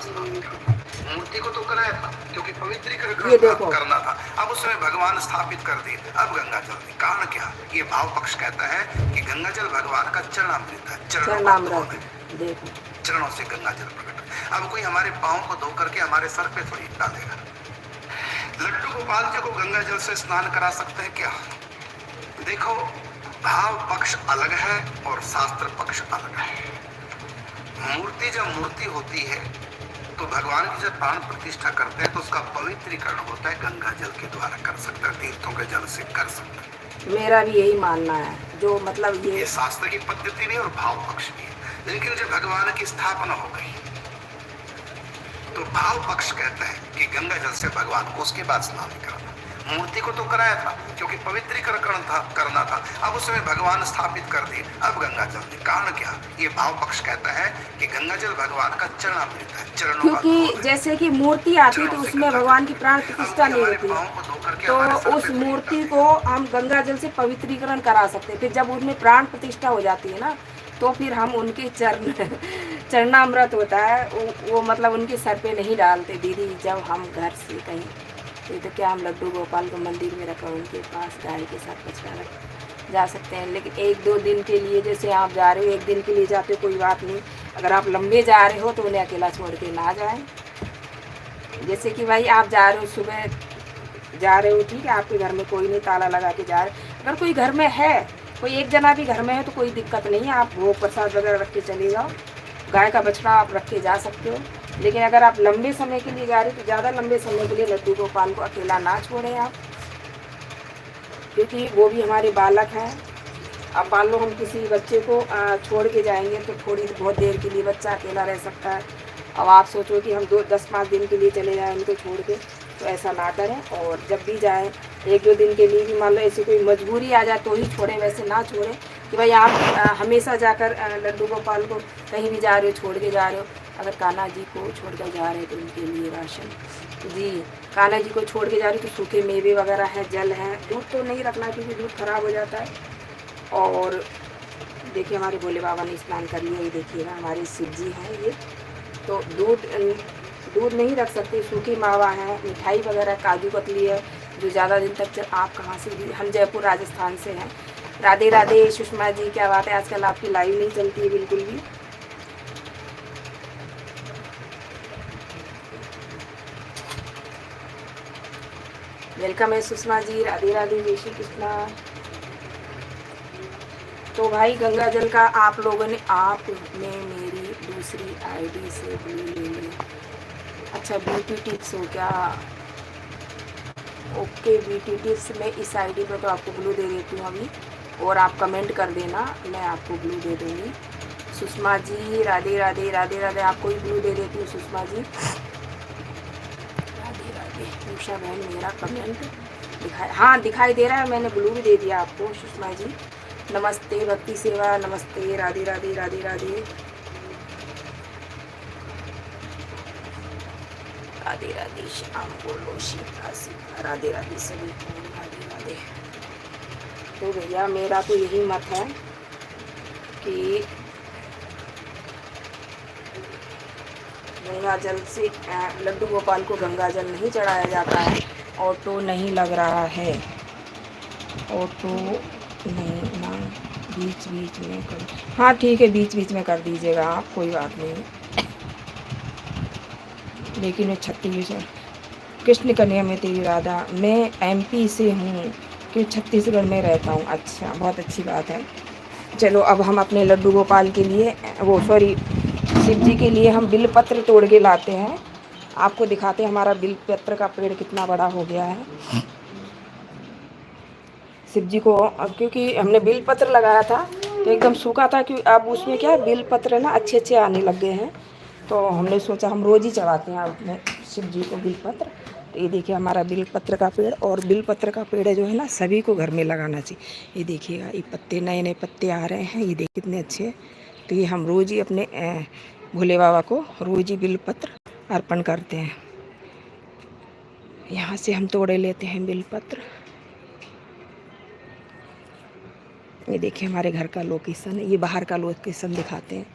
स्नान करना। मूर्ति को तो कराया था क्योंकि पवित्रीकरण करना था, अब उसमें भगवान स्थापित कर दिए, अब गंगा जल नहीं। कारण क्या? ये भाव पक्ष कहता है कि गंगा जल भगवान का चरणामृत है, चरणामृत। देखो चरणों से गंगा जल प्रकट। अब कोई हमारे पाँव को धो करके हमारे सर पे थोड़ी डालेगा। लड्डू गोपाल जी को गंगा जल से स्नान करा सकते हैं क्या? देखो, भाव पक्ष अलग है और शास्त्र पक्ष अलग है। मूर्ति जब मूर्ति होती है तो भगवान की जब प्राण प्रतिष्ठा करते हैं तो उसका पवित्रीकरण होता है गंगा जल के द्वारा कर सकते हैं, तीर्थों के जल से कर सकते हैं। मेरा भी यही मानना है, जो मतलब ये शास्त्र की पद्धति नहीं और भाव पक्ष भी है। लेकिन जब भगवान की स्थापना हो गई तो भाव पक्ष कहता है कि गंगा जल से भगवान को उसके बाद स्नान करना। मूर्ति को तो कराया था क्योंकि पवित्रीकरण करना था, अब उसमें भगवान स्थापित कर दिए, अब गंगा जल नहीं। कारण क्या? ये भाव पक्ष कहता है कि गंगा जल भगवान का चरणामृत है, चरणों का क्योंकि जैसे कि मूर्ति आती है तो उसमें भगवान की प्राण प्रतिष्ठा नहीं होती है, तो उस मूर्ति को हम गंगा जल से पवित्रीकरण करा सकते हैं। फिर जब उसमें प्राण प्रतिष्ठा हो जाती है ना, तो फिर हम उनके चरणामृत होता है वो मतलब उनके सर पे नहीं डालते दीदी। जब हम घर से कहीं तो क्या हम लड्डू गोपाल को मंदिर में रखा, उनके पास गाय के साथ कचरा रख जा सकते हैं। लेकिन एक दो दिन के लिए जैसे आप जा रहे हो, एक दिन के लिए जाते हो कोई बात नहीं, अगर आप लंबे जा रहे हो तो उन्हें अकेला छोड़ के ना जाएं। जैसे कि भाई आप जा रहे हो, सुबह जा रहे हो, ठीक है, आपके घर में कोई नहीं, ताला लगा के जा रहे। अगर कोई घर में है, कोई एक जना भी घर में है तो कोई दिक्कत नहीं है, आप भोग प्रसाद वगैरह रख के चले जाओ, गाय का बछड़ा आप रख के जा सकते हो। लेकिन अगर आप लंबे समय के लिए जा रहे हो तो ज़्यादा लंबे समय के लिए लड्डू गोपाल को अकेला ना छोड़ें आप, क्योंकि वो भी हमारे बालक हैं। अब मान लो हम किसी बच्चे को छोड़ के जाएंगे तो थोड़ी बहुत देर के लिए बच्चा अकेला रह सकता है। अब आप सोचो कि हम 10-5 दिन के लिए चले जाएं उनको छोड़ के, तो ऐसा ना करें। और जब भी जाएं, एक दो दिन के लिए भी मान लो ऐसी कोई मजबूरी आ जाए तो ही छोड़ें, वैसे ना छोड़ें कि भाई आप हमेशा जाकर लड्डू गोपाल को कहीं भी जा रहे हो छोड़ के जा रहे हो। अगर कान्हा जी को छोड़ कर जा रहे हैं तो उनके लिए राशन, जी कान्हा जी को छोड़ के जा रहे हो तो सूखे मेवे वगैरह है, जल है। दूध तो नहीं रखना क्योंकि दूध खराब हो जाता है। और देखिए हमारे भोले बाबा ने स्नान कर लिया, ये देखिएगा हमारे शिव जी हैं ये। तो दूध नहीं रख सकते, सूखी मावा है, मिठाई वगैरह, काजू कतली है जो ज़्यादा दिन तक आप कहाँ से भी, हम जयपुर राजस्थान से हैं। राधे राधे सुषमा जी, क्या बात है, आजकल आपकी लाइव नहीं चलती है बिल्कुल भी। वेलकम है सुषमा जी, राधे राधे, जय श्री कृष्णा। तो भाई गंगा जल का आपने मेरी दूसरी आईडी से ब्लू ले लिया। अच्छा ब्यूटी टिप्स हो क्या? ओके ब्यूटी टिप्स, में इस आईडी पर तो आपको ब्लू दे देती हूँ अभी, और आप कमेंट कर देना, मैं आपको ब्लू दे दूँगी। सुषमा जी राधे राधे, राधे राधे, आपको ही ब्लू दे देती हूँ सुषमा जी, राधे राधे। उषा बहन मेरा कमेंट हाँ दिखाई दे रहा है, मैंने ब्लू भी दे दिया आपको सुषमा जी। नमस्ते भक्ति सेवा, नमस्ते, राधे राधे, राधे राधे, राधे राधे, श्याम बोलो सीता सीता, राधे राधे सभी को, राधे राधे। तो भैया मेरा तो यही मत है कि गंगा जल से लड्डू गोपाल को गंगा जल नहीं चढ़ाया जाता है। ऑटो नहीं लग रहा है, ऑटो नहीं ना, बीच बीच में कर, हाँ ठीक है बीच बीच में कर दीजिएगा आप, कोई बात नहीं। लेकिन मैं छत्तीसगढ़, कृष्ण कन्या में तेरी राधा, मैं एमपी से हूँ कि छत्तीसगढ़ में रहता हूँ। अच्छा बहुत अच्छी बात है। चलो अब हम अपने लड्डू गोपाल के लिए शिव जी के लिए हम बिलपत्र तोड़ के लाते हैं, आपको दिखाते हैं हमारा बिलपत्र का पेड़ कितना बड़ा हो गया है। शिव जी को क्योंकि हमने बिलपत्र लगाया था तो एकदम सूखा था, कि अब उसमें क्या है बिलपत्र ना अच्छे अच्छे आने लग गए हैं, तो हमने सोचा हम रोज़ ही चढ़ाते हैं अपने शिव जी को बिलपत्र। तो ये देखिए हमारा बिलपत्र का पेड़, और बिलपत्र का पेड़ जो है ना सभी को घर में लगाना चाहिए। ये देखिएगा ये पत्ते, नए नए पत्ते आ रहे हैं, ये देखिए कितने अच्छे हैं। तो ये हम रोज़ ही अपने भोले बाबा को रोज़ ही बिलपत्र अर्पण करते हैं। यहाँ से हम तोड़े लेते हैं बिलपत्र। ये देखिए हमारे घर का लोकेशन है, ये बाहर का लोकेशन दिखाते हैं।